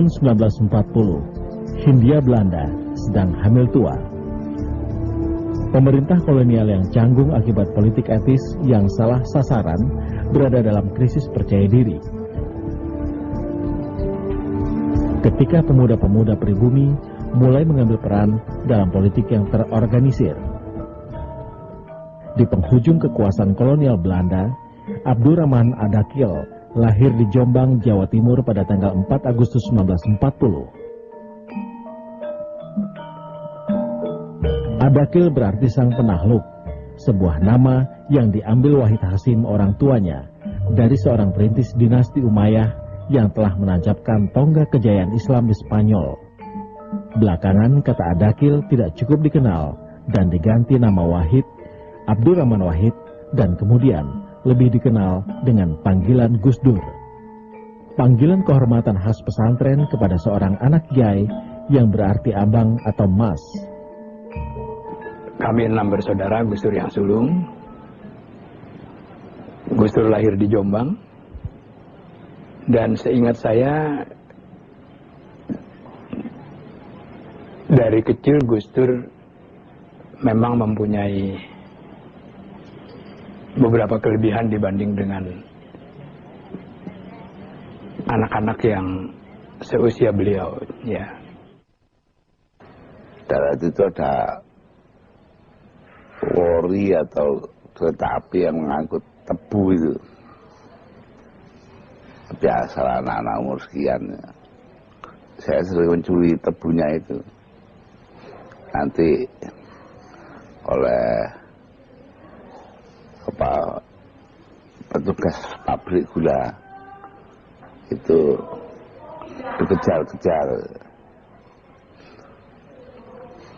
Tahun 1940, Hindia Belanda sedang hamil tua. Pemerintah kolonial yang canggung akibat politik etis yang salah sasaran berada dalam krisis percaya diri. Ketika pemuda-pemuda pribumi mulai mengambil peran dalam politik yang terorganisir. Di penghujung kekuasaan kolonial Belanda, Abdurrahman Adakil lahir di Jombang, Jawa Timur pada tanggal 4 Agustus 1940. Adakil berarti sang penakluk, sebuah nama yang diambil Wahid Hasim orang tuanya dari seorang perintis dinasti Umayyah yang telah menancapkan tonggak kejayaan Islam di Spanyol. Belakangan kata Adakil tidak cukup dikenal dan diganti nama Wahid, Abdurrahman Wahid, dan kemudian lebih dikenal dengan panggilan Gus Dur. Panggilan kehormatan khas pesantren kepada seorang anak kiai yang berarti abang atau mas. Kami 6 bersaudara, Gus Dur yang sulung. Gus Dur lahir di Jombang. Dan seingat saya, dari kecil Gus Dur memang mempunyai beberapa kelebihan dibanding dengan anak-anak yang seusia beliau, ya. Darat itu ada lori atau kereta api yang mengangkut tebu itu. Biasa anak-anak umur sekian. Saya sering mencuri tebunya itu. Nanti oleh petugas pabrik gula itu dikejar-kejar.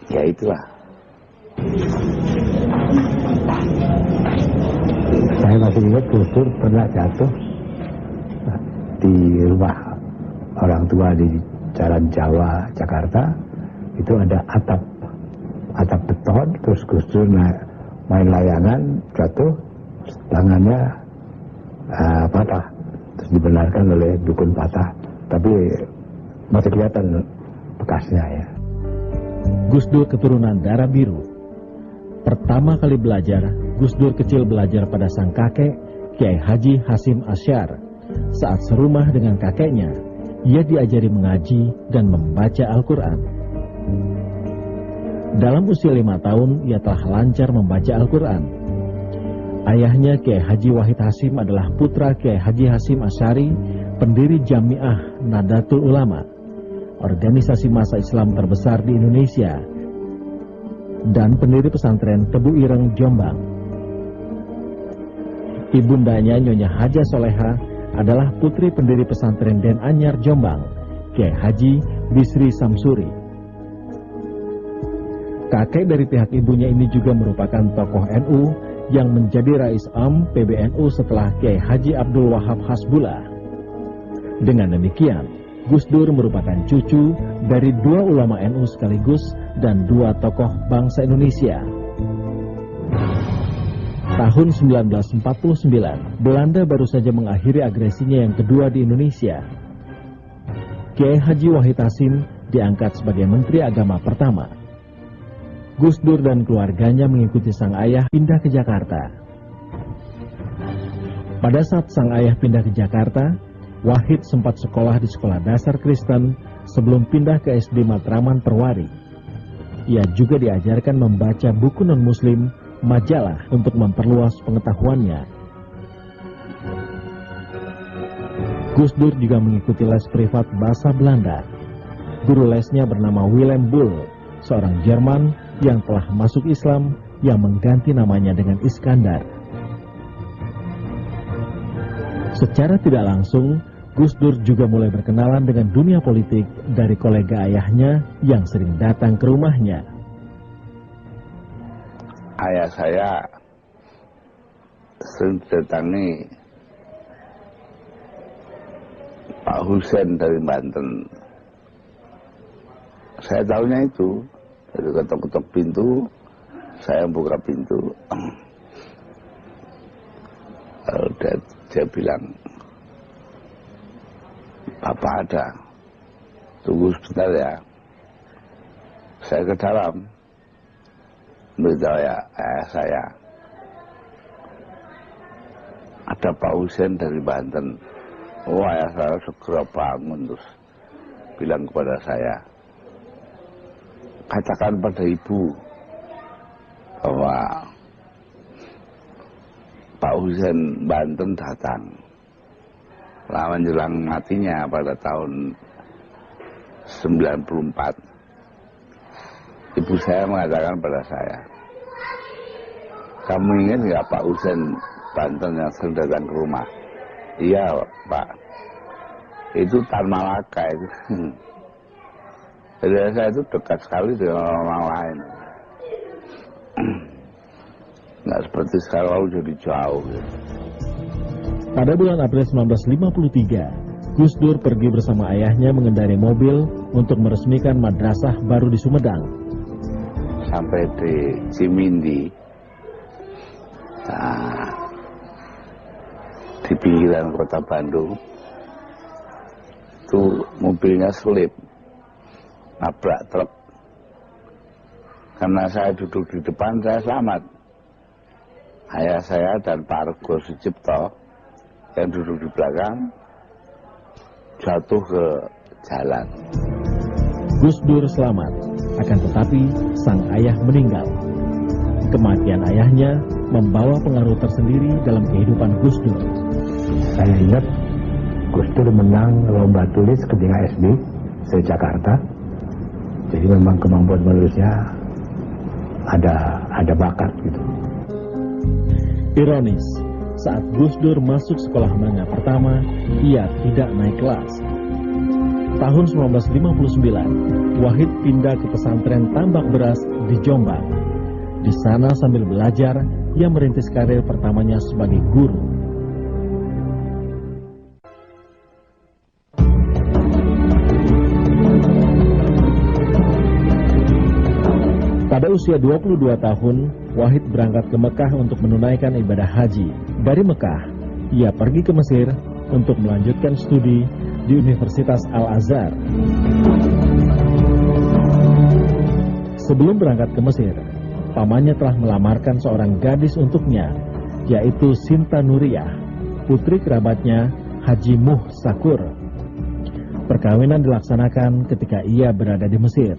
Ya itulah. Saya masih ingat Gus Dur pernah jatuh di rumah orang tua di Jalan Jawa, Jakarta. Itu ada atap beton, terus Gus Dur main layangan, jatuh, tangannya patah, terus dibenarkan oleh dukun patah, tapi masih kelihatan bekasnya ya. Gus Dur keturunan darah biru. Pertama kali belajar, Gus Dur kecil belajar pada sang kakek, Kiai Haji Hasim Asyar. Saat serumah dengan kakeknya, ia diajari mengaji dan membaca Al-Quran. Dalam usia 5 tahun, ia telah lancar membaca Al-Quran. Ayahnya Kiai Haji Wahid Hasim adalah putra Kiai Haji Hasim Asyari, pendiri Jamiah Nadatul Ulama, organisasi massa Islam terbesar di Indonesia, dan pendiri pesantren Tebu Ireng, Jombang. Ibundanya Nyonya Haja Soleha adalah putri pendiri pesantren Den Anyar, Jombang, Kiai Haji Bisri Samsuri. Kakek dari pihak ibunya ini juga merupakan tokoh NU yang menjadi Rais Am PBNU setelah Kiai Haji Abdul Wahab Hasbullah. Dengan demikian, Gus Dur merupakan cucu dari 2 ulama NU sekaligus dan 2 tokoh bangsa Indonesia. Tahun 1949, Belanda baru saja mengakhiri agresinya yang kedua di Indonesia. Kiai Haji Wahid Hasim diangkat sebagai Menteri Agama pertama. Gus Dur dan keluarganya mengikuti sang ayah pindah ke Jakarta. Pada saat sang ayah pindah ke Jakarta, Wahid sempat sekolah di sekolah dasar Kristen sebelum pindah ke SD Matraman Perwari. Ia juga diajarkan membaca buku non-muslim, majalah untuk memperluas pengetahuannya. Gus Dur juga mengikuti les privat bahasa Belanda. Guru lesnya bernama Willem Bull, seorang Jerman yang telah masuk Islam yang mengganti namanya dengan Iskandar. Secara tidak langsung, Gus Dur juga mulai berkenalan dengan dunia politik dari kolega ayahnya yang sering datang ke rumahnya. Ayah saya sering datangi Pak Husen dari Banten. Saya tahunya itu, dari ketok-ketok pintu, saya buka pintu. Dia bilang, Bapak ada. tunggu sebentar ya. Saya ke dalam, beritahu ya ayah saya, ada Pak Husain dari Banten. Oh, ayah saya segera bangun terus bilang kepada saya, katakan pada ibu bahwa Pak Husain Banten datang. Lawan menjelang matinya pada tahun 94. Ibu saya mengatakan pada saya, kamu ingat nggak Pak Husain Banten yang sering datang ke rumah? Iya Pak, itu Tan Malaka itu. Jadi saya itu dekat sekali dengan orang lain. Nggak seperti sekarang lalu jadi jauh. Pada bulan April 1953, Gus Dur pergi bersama ayahnya mengendarai mobil untuk meresmikan madrasah baru di Sumedang. Sampai di Cimindi, di pinggiran kota Bandung, itu mobilnya selip, nabrak truk. Karena saya duduk di depan, saya selamat. Ayah saya dan Pak Rego Sucipto yang duduk di belakang jatuh ke jalan. Gus Dur selamat, akan tetapi sang ayah meninggal. Kematian ayahnya membawa pengaruh tersendiri dalam kehidupan Gus Dur. Saya ingat Gus Dur menang lomba tulis ketika SD di Jakarta. Jadi memang kemampuan menulisnya ada bakat gitu. Ironis, saat Gus Dur masuk sekolah menengah pertama, ia tidak naik kelas. Tahun 1959, Wahid pindah ke pesantren Tambak Beras di Jombang. Di sana sambil belajar, ia merintis karir pertamanya sebagai guru. Pada usia 22 tahun, Wahid berangkat ke Mekah untuk menunaikan ibadah haji. Dari Mekah, ia pergi ke Mesir untuk melanjutkan studi di Universitas Al-Azhar. Sebelum berangkat ke Mesir, pamannya telah melamarkan seorang gadis untuknya, yaitu Sinta Nuriyah, putri kerabatnya Haji Muh Sakur. Perkawinan dilaksanakan ketika ia berada di Mesir.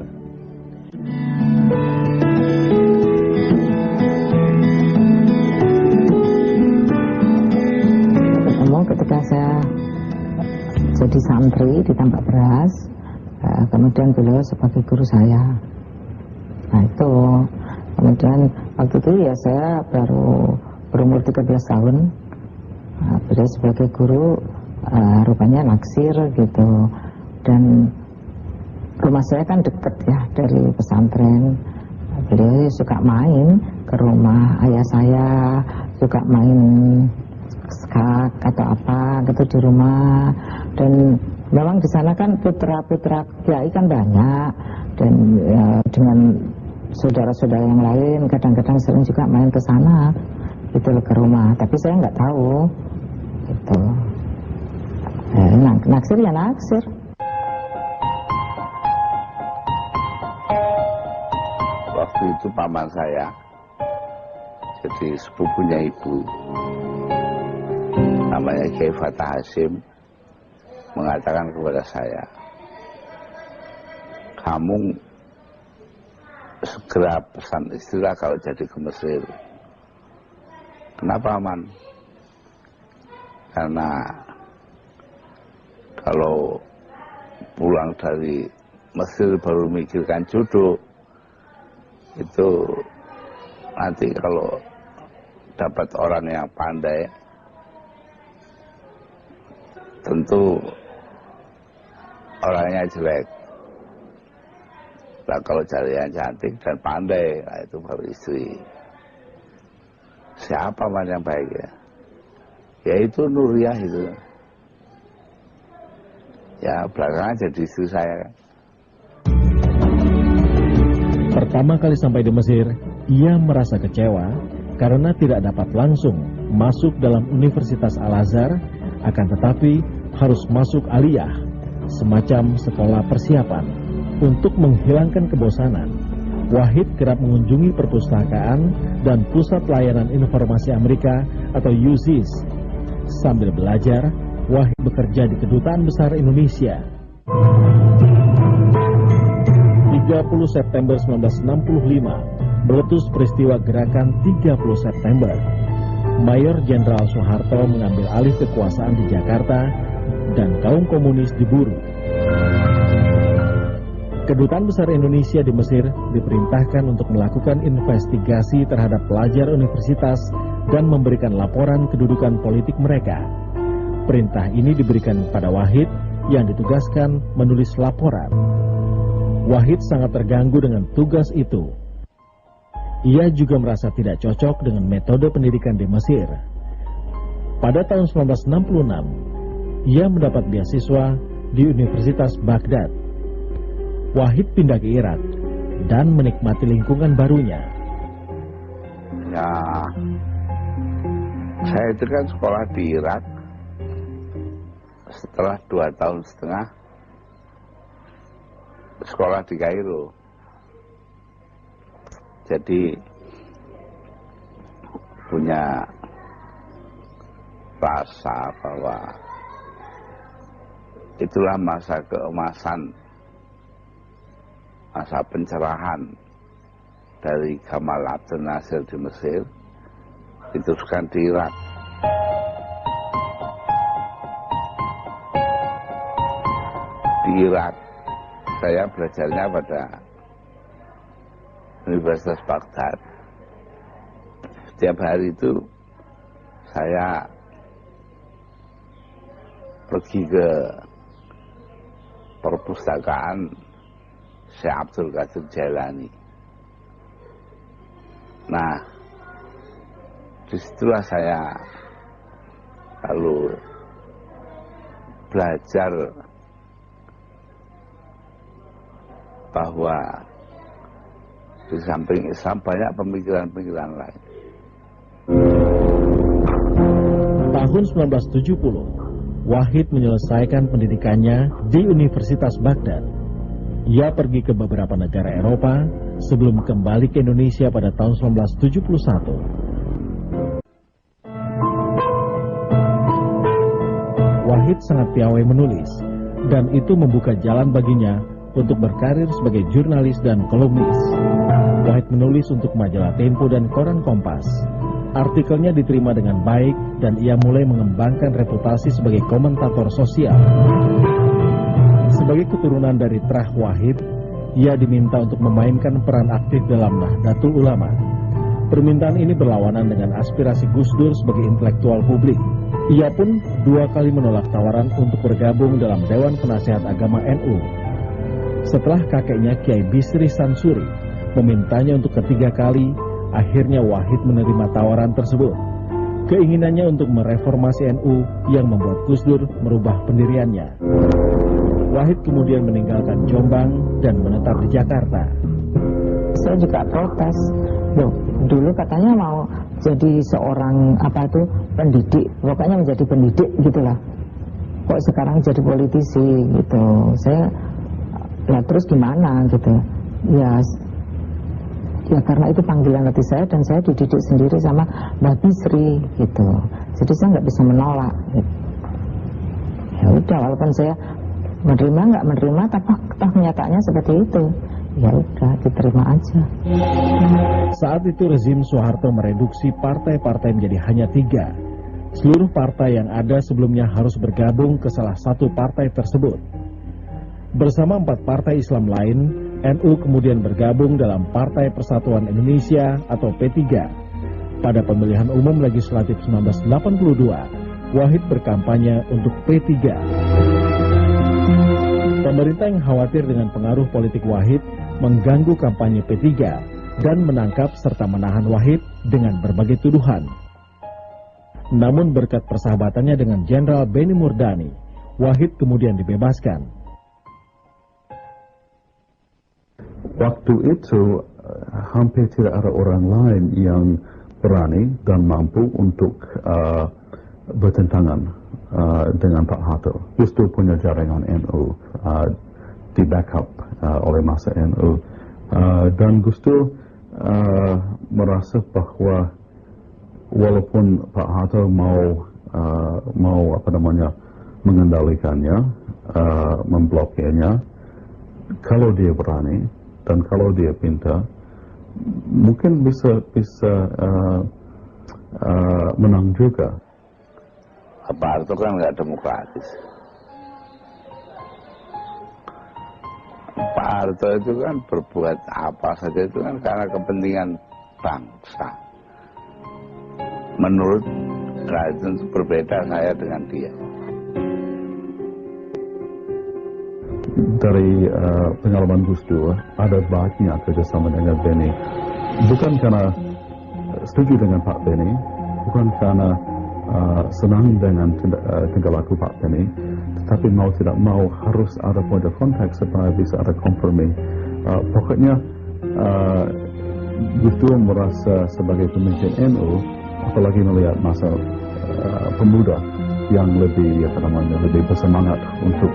Ketika saya jadi santri di Tambak Beras, kemudian beliau sebagai guru saya. Nah itu, kemudian waktu itu ya saya baru berumur 13 tahun. Beliau sebagai guru rupanya naksir gitu. Dan rumah saya kan deket ya dari pesantren. Beliau suka main ke rumah ayah saya, suka main skak atau apa gitu di rumah. Dan memang di sana kan putra-putra kiai kan banyak, dan ya, dengan saudara-saudara yang lain kadang-kadang sering juga main ke sana gitu ke rumah, tapi saya nggak tahu gitu. Naksir ya naksir. Waktu itu paman saya jadi sepupunya ibu, namanya Kiai Fatah Hasim, mengatakan kepada saya, kamu segera pesan istilah kalau jadi ke Mesir. Kenapa aman? Karena kalau pulang dari Mesir baru mikirkan jodoh, itu nanti kalau dapat orang yang pandai, tentu orangnya jelek. Nah, kalau cari yang cantik dan pandai, nah itu baru istri. Siapa man yang baik ya? Yaitu Nuriyah itu. Ya belakangan jadi istri saya. Pertama kali sampai di Mesir, ia merasa kecewa karena tidak dapat langsung masuk dalam Universitas Al-Azhar, akan tetapi harus masuk aliyah, semacam sekolah persiapan. Untuk menghilangkan kebosanan, Wahid kerap mengunjungi perpustakaan dan Pusat Layanan Informasi Amerika atau USIS. Sambil belajar, Wahid bekerja di Kedutaan Besar Indonesia. 30 September 1965, meletus peristiwa gerakan 30 September. Mayor Jenderal Soeharto mengambil alih kekuasaan di Jakarta dan kaum komunis diburu. Kedutaan Besar Indonesia di Mesir diperintahkan untuk melakukan investigasi terhadap pelajar universitas dan memberikan laporan kedudukan politik mereka. Perintah ini diberikan kepada Wahid yang ditugaskan menulis laporan. Wahid sangat terganggu dengan tugas itu. Ia juga merasa tidak cocok dengan metode pendidikan di Mesir. Pada tahun 1966, ia mendapat beasiswa di Universitas Baghdad. Wahid pindah ke Irak dan menikmati lingkungan barunya. Ya, saya itu kan sekolah di Irak. Setelah 2 tahun setengah sekolah di Kairo. Jadi punya rasa bahwa itulah masa keemasan, masa pencerahan dari Gamal Abdel Nasir di Mesir, diteruskan di Irak. Di Irak saya belajarnya pada Universitas Baghdad. Setiap hari itu saya pergi ke perpustakaan Syekh Abdul Qadir Jailani. Nah, disitulah saya lalu belajar bahwa di samping Islam banyak pemikiran-pemikiran lain. Tahun 1970, Wahid menyelesaikan pendidikannya di Universitas Baghdad. Ia pergi ke beberapa negara Eropa sebelum kembali ke Indonesia pada tahun 1971. Wahid sangat piawai menulis, dan itu membuka jalan baginya untuk berkarir sebagai jurnalis dan kolumnis. Wahid menulis untuk majalah Tempo dan koran Kompas. Artikelnya diterima dengan baik dan ia mulai mengembangkan reputasi sebagai komentator sosial. Sebagai keturunan dari Trah Wahid, ia diminta untuk memainkan peran aktif dalam Nahdlatul Ulama. Permintaan ini berlawanan dengan aspirasi Gus Dur sebagai intelektual publik. Ia pun 2 kali menolak tawaran untuk bergabung dalam Dewan Penasihat Agama NU. Setelah kakeknya Kiai Bisri Sansuri memintanya untuk ketiga kali, akhirnya Wahid menerima tawaran tersebut. Keinginannya untuk mereformasi NU yang membuat Gus Dur merubah pendiriannya. Wahid kemudian meninggalkan Jombang dan menetap di Jakarta. Saya juga protes. Loh, dulu katanya mau jadi seorang pendidik, pokoknya menjadi pendidik gitulah. Kok sekarang jadi politisi gitu. Ya terus gimana gitu. Ya karena itu panggilan hati saya dan saya dididik sendiri sama Mbak Bisri gitu. Jadi saya nggak bisa menolak gitu. Ya udah, walaupun saya menerima nggak menerima, tapi kenyataannya seperti itu. Ya udah, diterima aja. Saat itu rezim Soeharto mereduksi partai-partai menjadi hanya 3. Seluruh partai yang ada sebelumnya harus bergabung ke salah satu partai tersebut. Bersama 4 partai Islam lain, NU kemudian bergabung dalam Partai Persatuan Indonesia atau P3. Pada pemilihan umum legislatif 1982, Wahid berkampanye untuk P3. Pemerintah yang khawatir dengan pengaruh politik Wahid mengganggu kampanye P3 dan menangkap serta menahan Wahid dengan berbagai tuduhan. Namun berkat persahabatannya dengan Jenderal Beni Murdani, Wahid kemudian dibebaskan. Waktu itu hampir tidak ada orang lain yang berani dan mampu untuk bertentangan dengan Pak Harto. Gus Dur punya jaringan NU, di backup oleh masa NU, dan Gus Dur merasa bahwa walaupun Pak Harto mau mengendalikannya, memblokirnya, kalau dia berani dan kalau dia pintar, mungkin bisa menang juga. Pak Harto kan nggak demokratis. Pak Harto itu kan berbuat apa saja itu kan karena kepentingan bangsa. Menurut Raiden berbeda saya dengan dia. Dari pengalaman Gus Dur, ada banyak kerjasama dengan Beni. Bukan karena setuju dengan Pak Beni, bukan karena senang dengan tingkah laku Pak Beni, tetapi mau tidak mau harus ada point of contact supaya bisa ada kompromi. Pokoknya Gus Dur merasa sebagai pemimpin NU, apalagi melihat masa pemuda yang lebih bersemangat untuk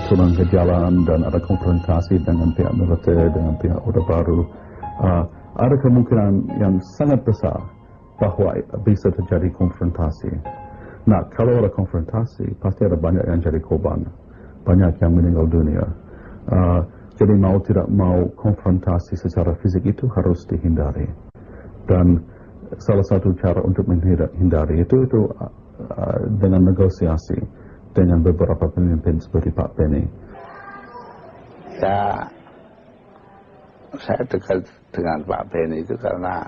turun ke jalan dan ada konfrontasi dengan pihak militer, dengan pihak Orde Baru, ada kemungkinan yang sangat besar bahwa bisa terjadi konfrontasi. Nah, kalau ada konfrontasi, pasti ada banyak yang jadi korban, banyak yang meninggal dunia. Jadi mau tidak mau konfrontasi secara fisik itu harus dihindari. Dan salah satu cara untuk menghindari itu dengan negosiasi dengan beberapa pemimpin seperti Pak Beni. Ya, saya dekat dengan Pak Beni itu karena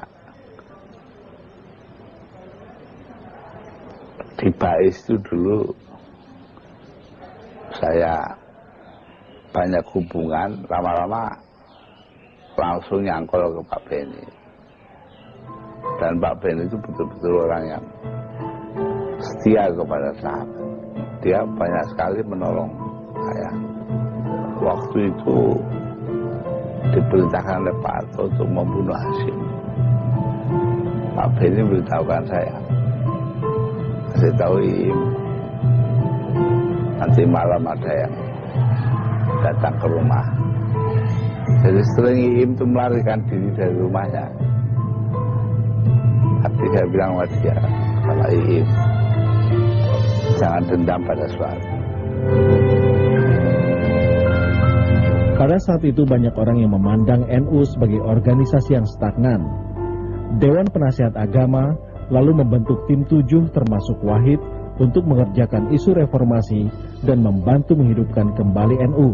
di BAIS itu dulu saya banyak hubungan, lama-lama langsung nyangkol ke Pak Beni. Dan Pak Beni itu betul-betul orang yang setia kepada sahabat. Dia banyak sekali menolong saya. Waktu itu diperintahkan oleh Pak Harto untuk membunuh Hasyim. Pak Beni beritahukan saya, kasih tahu Iim, nanti malam ada yang datang ke rumah. Jadi sering Iim itu melarikan diri dari rumahnya. Tapi saya bilang sama dia, sama Iim, jangan dendam pada suatu. Pada saat itu banyak orang yang memandang NU sebagai organisasi yang stagnan. Dewan Penasihat Agama lalu membentuk tim 7 termasuk Wahid untuk mengerjakan isu reformasi dan membantu menghidupkan kembali NU.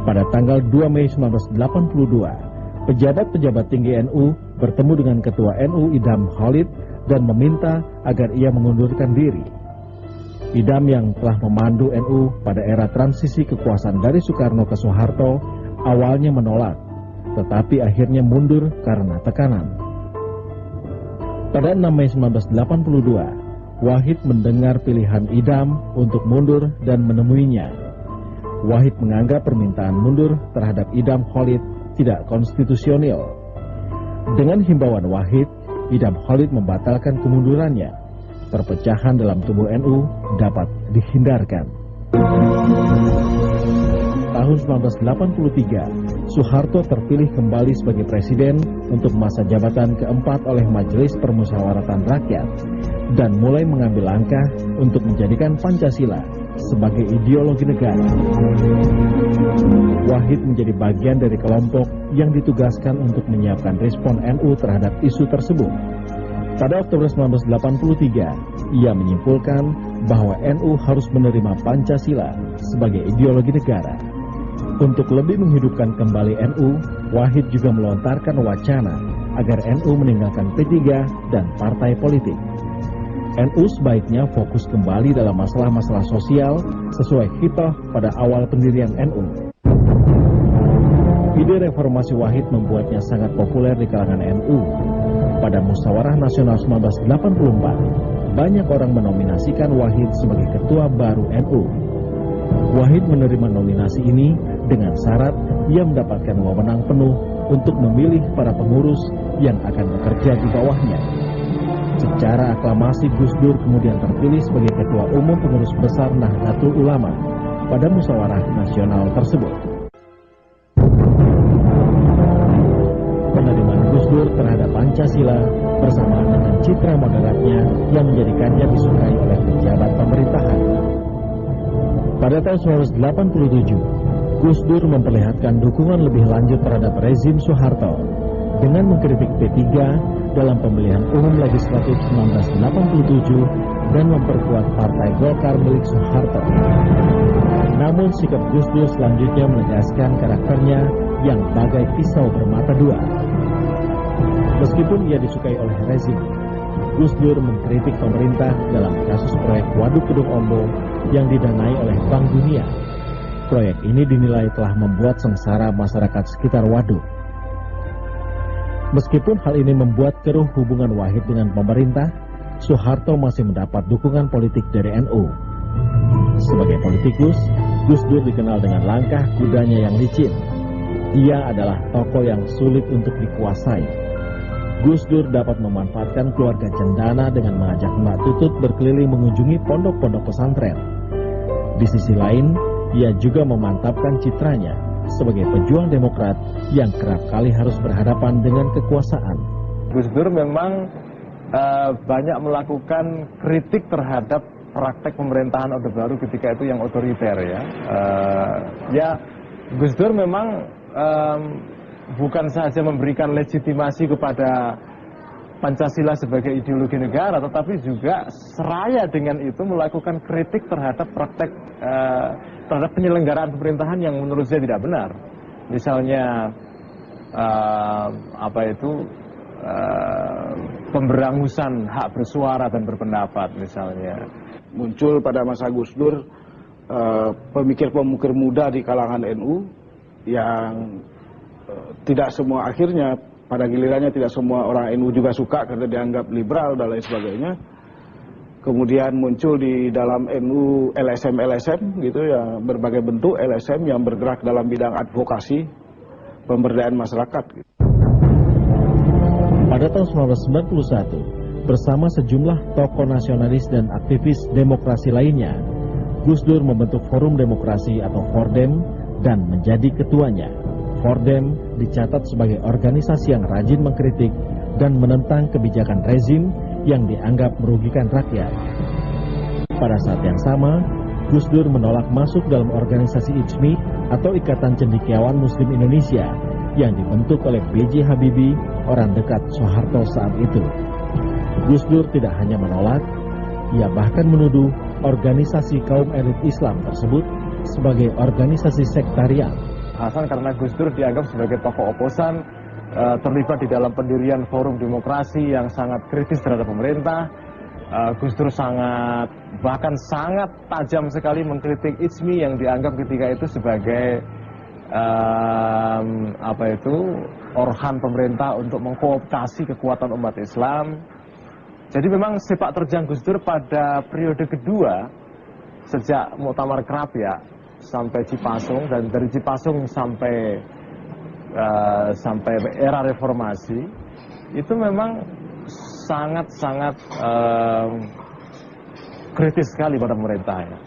Pada tanggal 2 Mei 1982, pejabat-pejabat tinggi NU bertemu dengan Ketua NU Idam Khalid dan meminta agar ia mengundurkan diri. Idam yang telah memandu NU pada era transisi kekuasaan dari Soekarno ke Soeharto awalnya menolak, tetapi akhirnya mundur karena tekanan. Pada 6 Mei 1982, Wahid mendengar pilihan Idam untuk mundur dan menemuinya. Wahid menganggap permintaan mundur terhadap Idam Khalid tidak konstitusional. Dengan himbauan Wahid, Idam Khalid membatalkan kemundurannya. Perpecahan dalam tubuh NU dapat dihindarkan. Tahun 1983, Soeharto terpilih kembali sebagai presiden untuk masa jabatan keempat oleh Majelis Permusyawaratan Rakyat dan mulai mengambil langkah untuk menjadikan Pancasila sebagai ideologi negara. Wahid menjadi bagian dari kelompok yang ditugaskan untuk menyiapkan respon NU terhadap isu tersebut. Pada Oktober 1983, ia menyimpulkan bahwa NU harus menerima Pancasila sebagai ideologi negara. Untuk lebih menghidupkan kembali NU, Wahid juga melontarkan wacana agar NU meninggalkan P3 dan partai politik. NU sebaiknya fokus kembali dalam masalah-masalah sosial sesuai hitoh pada awal pendirian NU. Ide reformasi Wahid membuatnya sangat populer di kalangan NU. Pada Musyawarah Nasional 1984, banyak orang menominasikan Wahid sebagai ketua baru NU. Wahid menerima nominasi ini dengan syarat ia mendapatkan wewenang penuh untuk memilih para pengurus yang akan bekerja di bawahnya. Secara aklamasi Gus Dur kemudian terpilih sebagai Ketua Umum Pengurus Besar Nahdlatul Ulama pada musyawarah nasional tersebut. Penerimaan Gus Dur terhadap Pancasila bersamaan dengan citra moderatnya yang menjadikannya disukai oleh pejabat pemerintahan. Pada tahun 1987, Gus Dur memperlihatkan dukungan lebih lanjut terhadap rezim Soeharto dengan mengkritik P3 dalam pemilihan umum legislatif 1987 dan memperkuat Partai Golkar milik Soeharto. Namun sikap Gus Dur selanjutnya menegaskan karakternya yang bagai pisau bermata dua. Meskipun ia disukai oleh rezim, Gus Dur mengkritik pemerintah dalam kasus proyek Waduk Kedung Ombo yang didanai oleh Bank Dunia. Proyek ini dinilai telah membuat sengsara masyarakat sekitar waduk. Meskipun hal ini membuat keruh hubungan Wahid dengan pemerintah, Soeharto masih mendapat dukungan politik dari NU. Sebagai politikus, Gus Dur dikenal dengan langkah kudanya yang licin. Ia adalah tokoh yang sulit untuk dikuasai. Gus Dur dapat memanfaatkan keluarga cendana dengan mengajak Mbak Tutut berkeliling mengunjungi pondok-pondok pesantren. Di sisi lain, ia juga memantapkan citranya sebagai pejuang demokrat yang kerap kali harus berhadapan dengan kekuasaan. Gus Dur memang banyak melakukan kritik terhadap praktek pemerintahan Orde Baru ketika itu yang otoriter ya. Gus Dur memang bukan saja memberikan legitimasi kepada Pancasila sebagai ideologi negara, tetapi juga seraya dengan itu melakukan kritik terhadap praktek terhadap penyelenggaraan pemerintahan yang menurut saya tidak benar. Misalnya pemberangusan hak bersuara dan berpendapat misalnya. Muncul pada masa Gus Dur pemikir-pemikir muda di kalangan NU yang tidak semua akhirnya pada gilirannya tidak semua orang NU juga suka karena dianggap liberal dan lain sebagainya. Kemudian muncul di dalam NU LSM gitu ya, berbagai bentuk LSM yang bergerak dalam bidang advokasi pemberdayaan masyarakat. Pada tahun 1991, bersama sejumlah tokoh nasionalis dan aktivis demokrasi lainnya, Gus Dur membentuk Forum Demokrasi atau Fordem dan menjadi ketuanya. Fordem dicatat sebagai organisasi yang rajin mengkritik dan menentang kebijakan rezim yang dianggap merugikan rakyat. Pada saat yang sama, Gus Dur menolak masuk dalam organisasi ICMI atau Ikatan Cendekiawan Muslim Indonesia yang dibentuk oleh B.J. Habibie, orang dekat Soeharto saat itu. Gus Dur tidak hanya menolak, ia bahkan menuduh organisasi kaum elit Islam tersebut sebagai organisasi sektarian. Alasan karena Gus Dur dianggap sebagai tokoh oposan, terlibat di dalam pendirian Forum Demokrasi yang sangat kritis terhadap pemerintah. Gus Dur bahkan sangat tajam sekali mengkritik ICMI yang dianggap ketika itu sebagai organ pemerintah untuk mengkooptasi kekuatan umat Islam. Jadi memang sepak terjang Gus Dur pada periode kedua sejak Muktamar Krapyak sampai Cipasung, dan dari Cipasung sampai era reformasi itu memang sangat kritis sekali pada pemerintahnya.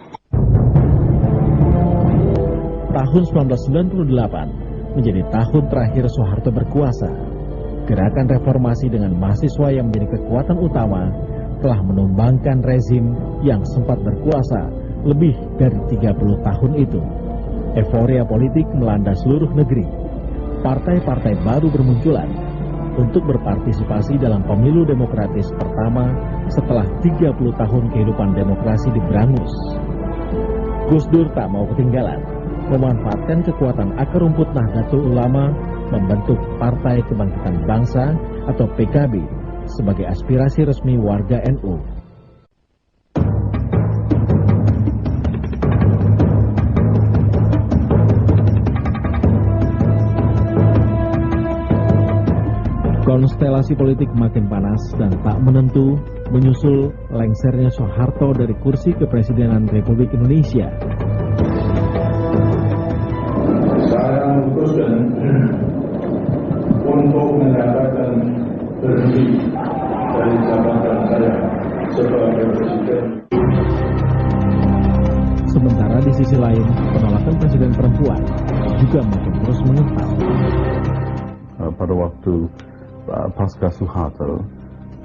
Tahun 1998 menjadi tahun terakhir Soeharto berkuasa. Gerakan reformasi dengan mahasiswa yang menjadi kekuatan utama telah menumbangkan rezim yang sempat berkuasa lebih dari 30 tahun itu. Euforia politik melanda seluruh negeri. Partai-partai baru bermunculan untuk berpartisipasi dalam pemilu demokratis pertama setelah 30 tahun kehidupan demokrasi diberangus. Gus Dur tak mau ketinggalan, memanfaatkan kekuatan akar rumput Nahdlatul Ulama membentuk Partai Kebangkitan Bangsa atau PKB sebagai aspirasi resmi warga NU. Konstelasi politik makin panas dan tak menentu menyusul lengsernya Soeharto dari kursi kepresidenan Republik Indonesia. Saya memutuskan untuk mendapatkan berhenti dari jabatan saya sebagai Presiden. Sementara di sisi lain, penolakan presiden perempuan juga makin terus mengental. Pada waktu pasca Soeharto,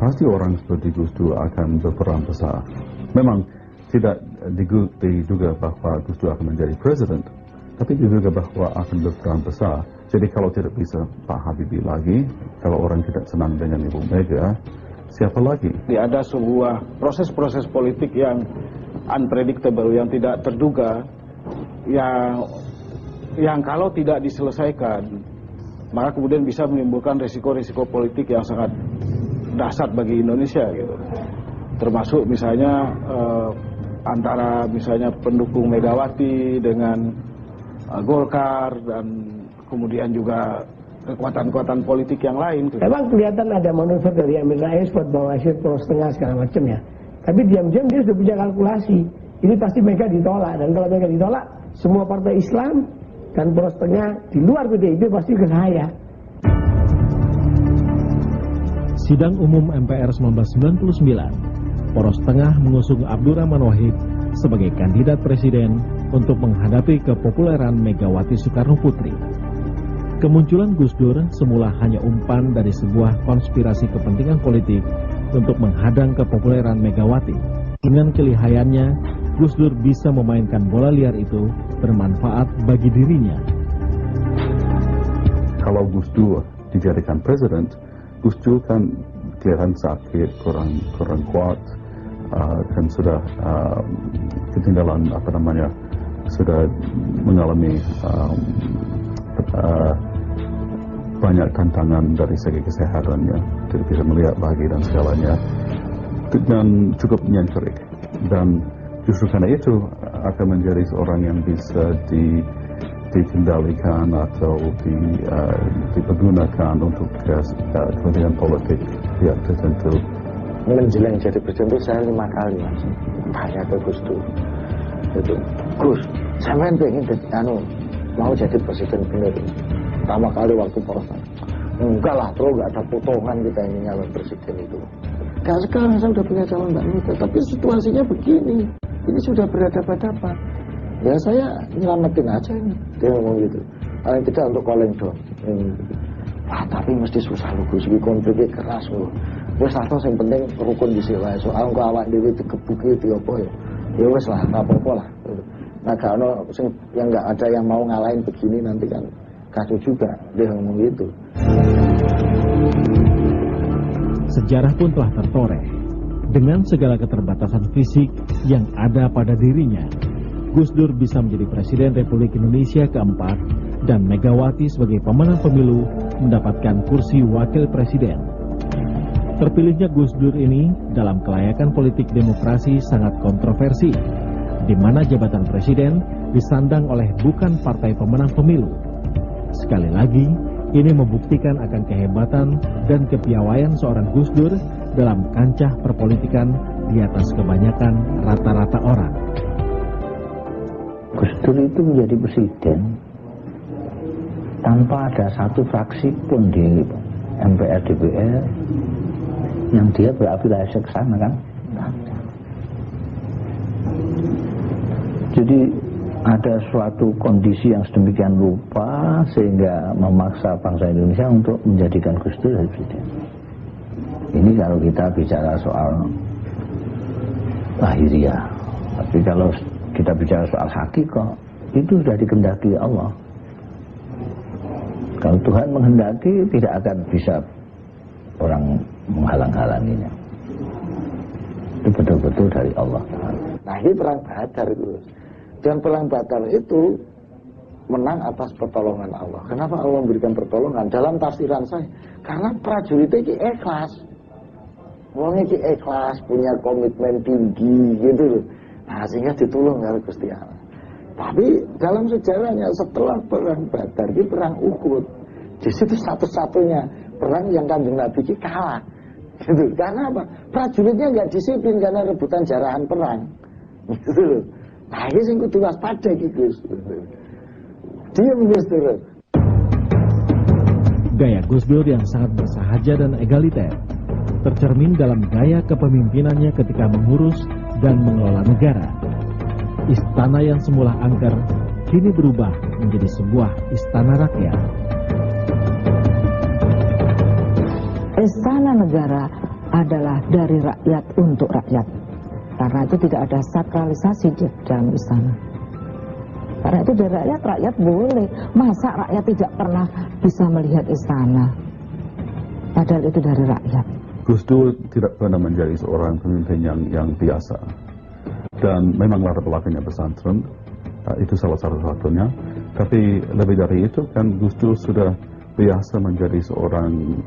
pasti orang seperti Gus Dur akan berperan besar. Memang tidak diduga bahwa Gus Dur akan menjadi presiden, tapi diduga bahwa akan berperan besar. Jadi kalau tidak bisa Pak Habibie lagi, kalau orang tidak senang dengan Ibu Mega, siapa lagi? Ada sebuah proses-proses politik yang unpredictable, yang tidak terduga, yang kalau tidak diselesaikan, maka kemudian bisa menimbulkan risiko-risiko politik yang sangat dahsyat bagi Indonesia gitu. Termasuk misalnya antara misalnya pendukung Megawati dengan Golkar dan kemudian juga kekuatan-kekuatan politik yang lain. Memang kelihatan ada manuver dari Amin Rais buat bawa hasil poros tengah segala macam ya. Tapi diam-diam dia sudah punya kalkulasi. Ini pasti Mega ditolak, dan kalau Mega ditolak, semua partai Islam dan poros tengah di luar PDIP pasti ke saya. Sidang Umum MPR 1999, poros tengah mengusung Abdurrahman Wahid sebagai kandidat presiden untuk menghadapi kepopuleran Megawati Soekarno Putri. Kemunculan Gus Dur semula hanya umpan dari sebuah konspirasi kepentingan politik untuk menghadang kepopuleran Megawati. Dengan kelihayannya, Gus Dur bisa memainkan bola liar itu bermanfaat bagi dirinya. Kalau Gus Dur dijadikan presiden, Gus Dur kan kelihatan sakit, kurang kuat, kan sudah ketinggalan sudah mengalami banyak tantangan dari segi kesehatannya, tidak bisa melihat lagi dan segalanya, dan cukup nyentrik. Dan justru karena itu akan menjadi seorang yang bisa dikendalikan atau dipergunakan untuk kepentingan politik pihak tertentu. Menjelang jadi presiden itu saya 5 kali Mas tanya ke Gus Dur, itu Gus, saya pengen mau jadi presiden bener. Pertama kali waktu poros, enggak lah bro, enggak ada potongan kita ini nyalon presiden itu. Nah sekarang saya sudah punya calon Mbak Mega, tapi situasinya begini, ini sudah berhadapan-hadapan. Ya saya nyelamatin aja ini, dia ngomong gitu. Paling tidak untuk calling down. Wah tapi mesti susah loh Gus, konfliknya keras loh. Wes lah yang penting rukun di sini. Soal kok awak dhewe digebuki diopo ya. Ya wes lah, enggak apa-apa lah. Nah kalau yang enggak ada yang mau ngalahin begini nanti kan kacau juga, dia ngomong gitu. Sejarah pun telah tertoreh. Dengan segala keterbatasan fisik yang ada pada dirinya, Gus Dur bisa menjadi Presiden Republik Indonesia keempat dan Megawati sebagai pemenang pemilu mendapatkan kursi Wakil Presiden. Terpilihnya Gus Dur ini dalam kelayakan politik demokrasi sangat kontroversi, di mana jabatan Presiden disandang oleh bukan partai pemenang pemilu. Sekali lagi, ini membuktikan akan kehebatan dan kepiawaian seorang Gus Dur dalam kancah perpolitikan di atas kebanyakan rata-rata orang. Gus Dur itu menjadi presiden tanpa ada satu fraksi pun di MPR DPR yang dia berafiliasi ke sana kan. Jadi ada suatu kondisi yang sedemikian rupa sehingga memaksa bangsa Indonesia untuk menjadikan Gus Dur presiden. Ini kalau kita bicara soal lahiriah. Tapi kalau kita bicara soal hakikah, itu sudah dikehendaki Allah. Kalau Tuhan menghendaki, tidak akan bisa orang menghalang-halanginya. Itu betul-betul dari Allah. Nah ini perang Badar itu. Dan perang Badar itu menang atas pertolongan Allah. Kenapa Allah memberikan pertolongan? Dalam tafsiran saya, karena prajuritnya ini ikhlas. Orangnya ini ikhlas, punya komitmen tinggi gitu loh. Nah sehingga ditolong oleh Gusti Allah. Tapi dalam sejarahnya setelah perang Badar ini perang Uhud. Di situ satu-satunya perang yang Kanjeng Nabi ini kalah. Gitu. Karena apa? Prajuritnya nggak disiplin karena rebutan jarahan perang. Gitu loh. Nah ini yang kudu waspada gitu. Dia Gus Dur. Gaya Gus Dur yang sangat bersahaja dan egaliter tercermin dalam gaya kepemimpinannya ketika mengurus dan mengelola negara. Istana yang semula angker kini berubah menjadi sebuah istana rakyat. Istana negara adalah dari rakyat untuk rakyat. Karena itu tidak ada sakralisasi di dalam istana. Karena itu dari rakyat, rakyat boleh. Masa rakyat tidak pernah bisa melihat istana? Padahal itu dari rakyat. Gus Dur tidak pernah menjadi seorang pemimpin yang biasa. Dan memang latar belakangnya pesantren, itu salah satunya. Tapi lebih dari itu kan Gus Dur sudah biasa menjadi seorang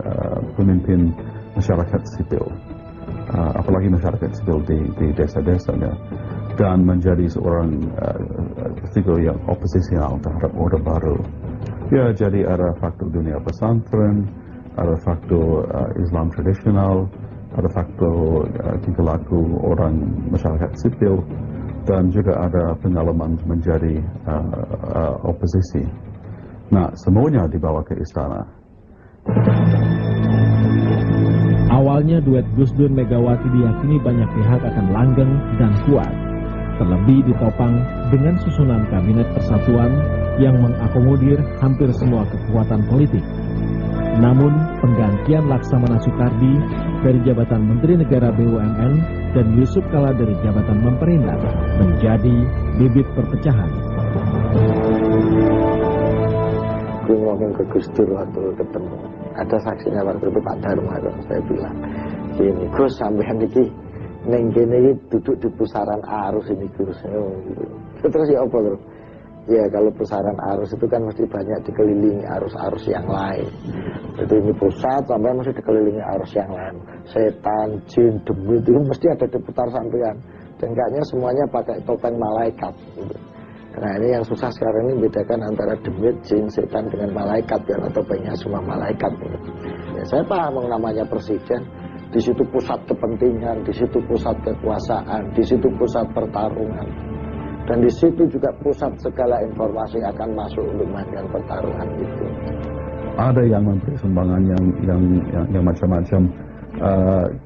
pemimpin masyarakat sipil. Apalagi masyarakat sipil di desa-desanya. Dan menjadi seorang figur yang oposisional terhadap Orde Baru. Ya, jadi ada faktor dunia pesantren, ada faktor Islam tradisional, ada faktor tingkah laku orang masyarakat sipil, dan juga ada pengalaman menjadi oposisi. Nah, semuanya dibawa ke istana. Awalnya duet Gus Dur Megawati diyakini banyak pihak akan langgeng dan kuat. Terlebih ditopang dengan susunan kabinet persatuan yang mengakomodir hampir semua kekuatan politik. Namun, penggantian Laksamana Soekardi dari jabatan Menteri Negara BUMN dan Yusuf Kala dari jabatan Memperindah menjadi bibit perpecahan. Gue ngomong ke Gus Dur waktu ketemu, ada saksinya waktu itu Pak Dharma, saya bilang, gini, Gus sampean iki neng kene duduk di pusaran arus ini Gus. Terus ya apa terus? Ya kalau pusaran arus itu kan mesti banyak dikelilingi arus-arus yang lain. Jadi ini pusat sampai mesti dikelilingi arus yang lain. Setan, jin, demit itu mesti ada di putar sampean. Dan kayaknya semuanya pakai topeng malaikat. Gitu. Nah ini yang susah sekarang ini bedakan antara demit, jin, setan dengan malaikat yang topengnya semua malaikat. Gitu. Ya, saya paham namanya presiden. Di situ pusat kepentingan, di situ pusat kekuasaan, di situ pusat pertarungan. Dan di situ juga pusat segala informasi akan masuk untuk mainkan pertarungan itu. Ada yang memberi sumbangan yang macam-macam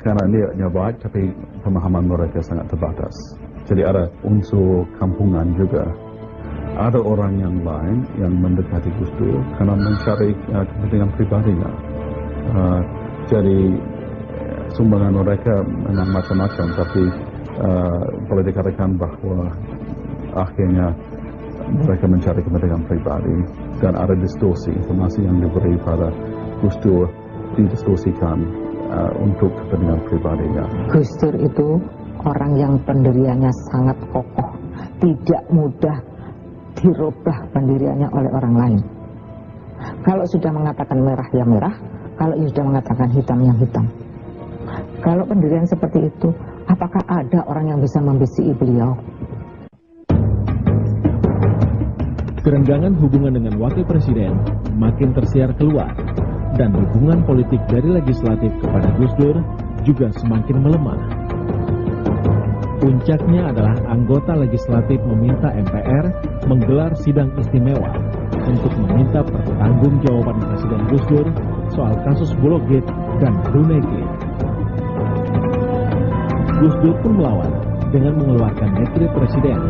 karena niatnya baik, tapi pemahaman mereka sangat terbatas. Jadi ada unsur kampungan juga. Ada orang yang lain yang mendekati Gus Dur karena mencari kepentingan pribadinya. Jadi sumbangan mereka memang macam-macam, tapi boleh dikatakan bahwa akhirnya mereka mencari kepentingan pribadi dan ada distorsi informasi yang diberi pada Gus Dur didistorsikan untuk kepentingan pribadinya. Gus Dur itu orang yang pendiriannya sangat kokoh, tidak mudah dirubah pendiriannya oleh orang lain. Kalau sudah mengatakan merah ya merah, kalau sudah mengatakan hitam yang hitam. Kalau pendirian seperti itu, apakah ada orang yang bisa membisiki beliau? Kerenggangan hubungan dengan wakil presiden makin tersiar keluar, dan dukungan politik dari legislatif kepada Gus Dur juga semakin melemah. Puncaknya adalah anggota legislatif meminta MPR menggelar sidang istimewa untuk meminta pertanggungjawaban Presiden Gus Dur soal kasus Bulog Gate dan Brunei Gate. Gus Dur pun melawan dengan mengeluarkan dekret presiden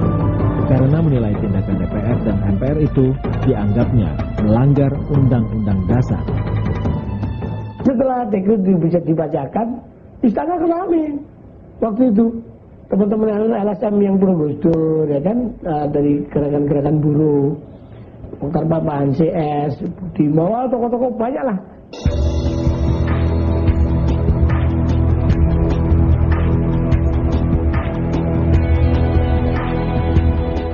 karena menilai tindakan DPR dan MPR itu dianggapnya melanggar Undang-Undang Dasar. Setelah dekret bisa dibacakan, istana kami waktu itu teman-teman LSM yang pro Gus Dur, ya kan, dari gerakan-gerakan buruh, Bongkar Papan, CS, di bawah tokoh-tokoh banyak lah.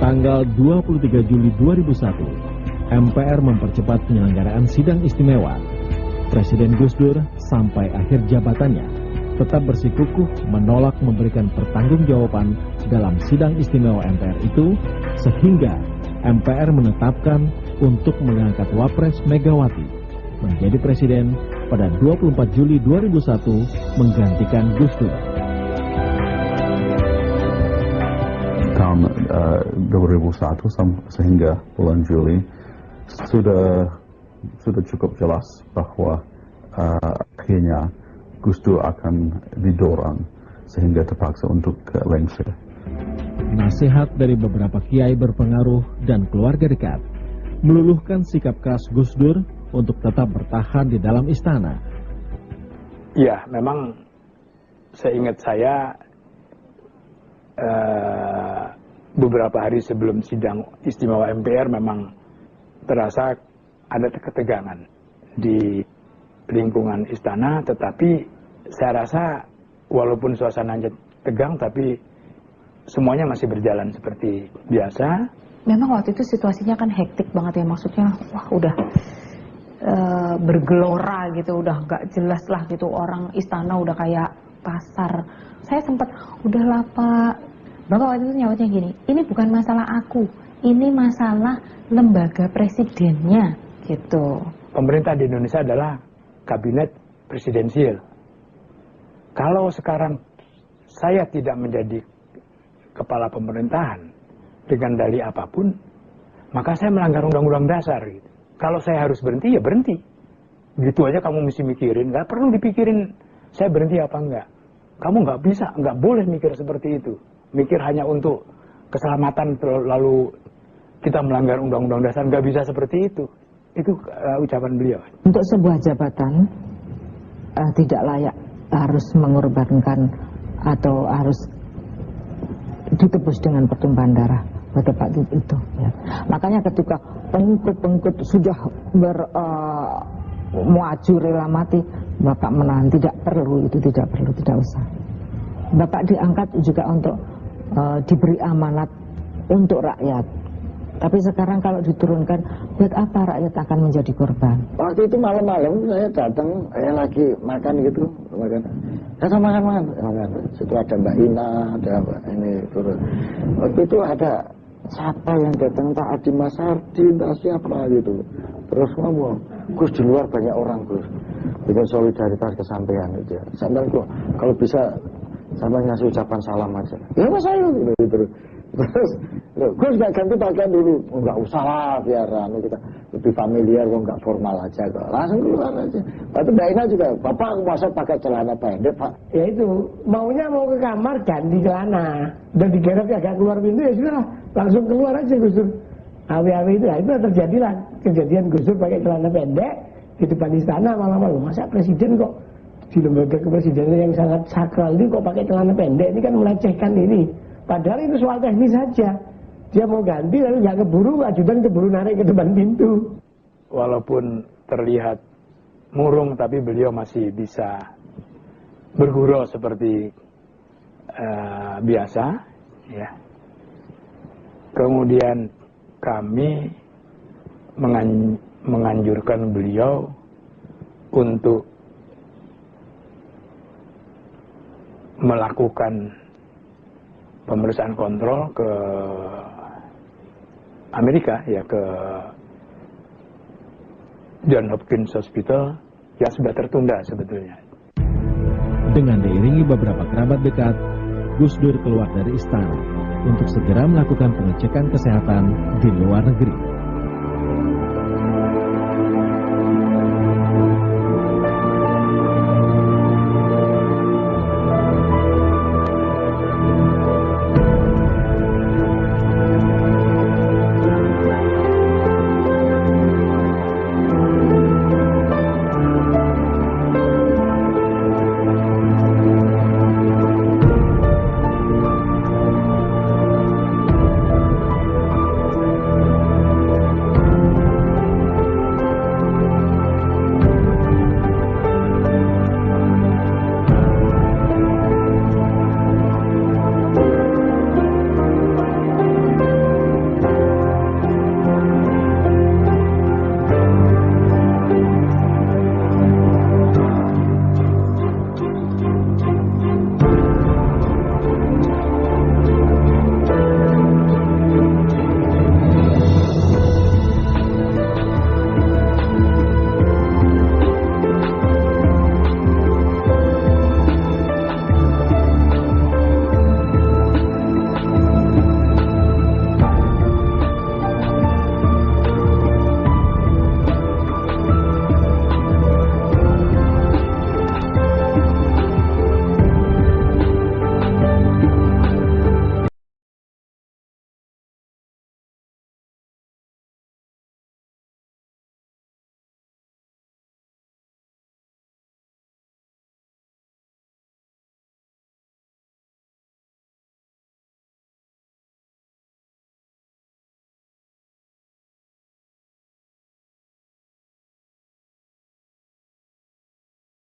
Tanggal 23 Juli 2001, MPR mempercepat penyelenggaraan sidang istimewa. Presiden Gus Dur sampai akhir jabatannya tetap bersikukuh menolak memberikan pertanggungjawaban dalam sidang istimewa MPR itu, sehingga MPR menetapkan untuk mengangkat Wapres Megawati menjadi presiden pada 24 Juli 2001 menggantikan Gus Dur. Tahun 2001 sehingga bulan Juli sudah cukup jelas bahwa akhirnya Gus Dur akan didorong sehingga terpaksa untuk lengser. Nasihat dari beberapa kiai berpengaruh dan keluarga dekat meluluhkan sikap keras Gus Dur untuk tetap bertahan di dalam istana. Ya, memang seingat saya beberapa hari sebelum sidang istimewa MPR memang terasa ada ketegangan di lingkungan istana, tetapi saya rasa walaupun suasananya tegang, tapi semuanya masih berjalan seperti biasa. Memang waktu itu situasinya kan hektik banget ya, maksudnya wah udah bergelora gitu, udah gak jelas lah gitu, orang istana udah kayak pasar. Saya sempat, udahlah Pak, Bapak waktu itu nyawatnya gini, ini bukan masalah aku, ini masalah lembaga presidennya gitu. Pemerintah di Indonesia adalah kabinet presidensial. Kalau sekarang saya tidak menjadi kepala pemerintahan dengan dalih apapun, maka saya melanggar undang-undang dasar gitu. Kalau saya harus berhenti, ya berhenti. Gitu aja kamu mesti mikirin, nggak perlu dipikirin saya berhenti apa enggak. Kamu nggak bisa, nggak boleh mikir seperti itu. Mikir hanya untuk keselamatan lalu kita melanggar undang-undang dasar, nggak bisa seperti itu. Itu ucapan beliau. Untuk sebuah jabatan tidak layak harus mengorbankan atau harus ditebus dengan pertumpahan darah pada waktu itu. Ya. Makanya ketika pengikut-pengikut sudah maju rela mati, Bapak menahan, tidak perlu itu, tidak perlu, tidak usah. Bapak diangkat juga untuk diberi amanat untuk rakyat. Tapi sekarang kalau diturunkan, buat apa rakyat akan menjadi korban? Waktu itu malam-malam saya datang, saya lagi makan gitu, makan. Saya makan. Situ ada Mbak Ina, ada Mbak ini turun. Waktu itu ada siapa yang datang, Pak Adi Masardi, entah siapa gitu. Terus ngomong, Gus di luar banyak orang Gus, dengan solidaritas kesampaian itu. Sampai kok kalau bisa sampai ngasih ucapan salam aja. Ya mas saya gitu. Terus, Gus nggak ganti pakaian dulu, nggak usah lah biar kita lebih familiar, kok nggak formal aja kok. Langsung keluar aja. Waktu Mbak Ina juga, Bapak masa pakai celana pendek Pak? Ya itu, maunya mau ke kamar ganti celana dan digeret agak keluar pintu, ya sudah langsung keluar aja Gus Dur. Awi-awi itu, itu terjadilah kejadian Gus Dur pakai celana pendek di depan istana malam-malam. Masa presiden kok di lembaga kepresidenan yang sangat sakral ini kok pakai celana pendek? Ini kan melecehkan ini. Padahal itu soal teknis saja. Dia mau ganti lalu nggak keburu, ajudan keburu narik ke depan pintu. Walaupun terlihat murung, tapi beliau masih bisa bergurau seperti biasa, ya. Kemudian kami menganjurkan beliau untuk melakukan pemeriksaan kontrol ke Amerika, ya, ke John Hopkins Hospital yang sudah tertunda sebetulnya. Dengan diiringi beberapa kerabat dekat, Gus Dur keluar dari istana untuk segera melakukan pengecekan kesehatan di luar negeri.